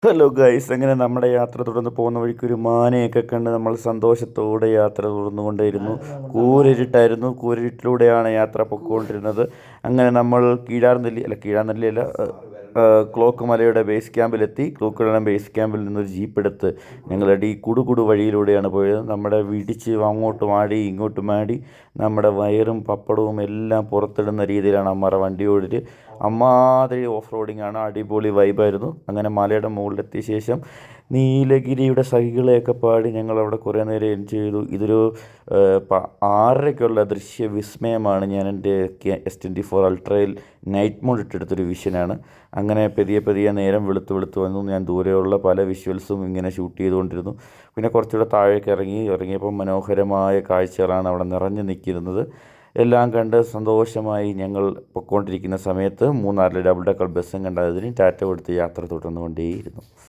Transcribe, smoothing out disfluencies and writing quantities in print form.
Hello guys, അങ്ങനെ നമ്മുടെ യാത്ര തുടർന്ന് പോകുന്ന വഴിക്ക് ഒരു മാനയൊക്കെ കണ്ട് നമ്മൾ സന്തോഷത്തോടെ യാത്ര തുടർന്നുകൊണ്ടേയിരുന്നു. കൂരിരുട്ടിലൂടെയാണ് യാത്ര പൊയ്ക്കൊണ്ടിരുന്നത്. അങ്ങനെ നമ്മൾ കീഴാർനെല്ലി അല്ല, ക്ലോക്ക് മലയുടെ ബേസ് ക്യാമ്പിലെത്തി. ക്ലോക്ക് മല ബേസ് ക്യാമ്പിൽ നിന്നൊരു ജീപ്പ് എടുത്ത് ഞങ്ങളുടെ ഈ കുടുകുടു വഴിയിലൂടെയാണ് പോയത്. നമ്മുടെ വിടിച്ച് അങ്ങോട്ടും ആടി ഇങ്ങോട്ടും ആടി നമ്മുടെ വയറും പപ്പടവും എല്ലാം പുറത്തിടുന്ന രീതിയിലാണ് അമ്മാരുടെ വണ്ടി ഓടിച്ച്. അമ്മാതിരി ഓഫ് റോഡിങ് ആണ്, അടിപൊളി വൈബായിരുന്നു. അങ്ങനെ മലയുടെ മുകളിലെത്തിയ ശേഷം നീലഗിരിയുടെ സഹികളെയൊക്കെ പാടി ഞങ്ങളവിടെ കുറേ നേരം എൻജോയ് ചെയ്തു. ഇതൊരു 6:30-ക്കുള്ള ദൃശ്യ വിസ്മയമാണ്. ഞാൻ എൻ്റെ S24 അൾട്രയിൽ നൈറ്റ് മോഡ് ഇട്ടെടുത്തൊരു വിഷനാണ്. അങ്ങനെ പതിയെ നേരം വെളുത്ത് വന്നു. ഞാൻ ദൂരെയുള്ള പല വിഷ്വൽസും ഇങ്ങനെ ഷൂട്ട് ചെയ്തുകൊണ്ടിരുന്നു. പിന്നെ കുറച്ചുകൂടെ താഴേക്ക് ഇറങ്ങിയപ്പോൾ മനോഹരമായ കാഴ്ചകളാണ് അവിടെ നിറഞ്ഞു നിൽക്കുന്നത്. എല്ലാം കണ്ട് സന്തോഷമായി ഞങ്ങൾ പൊയ്ക്കൊണ്ടിരിക്കുന്ന സമയത്ത് മൂന്നാറിലെ ഡബിൾ ഡെക്കർ ബസ്സും കണ്ട് അതിന് ടാറ്റ കൊടുത്ത് യാത്ര തുടർന്നുകൊണ്ടേയിരുന്നു.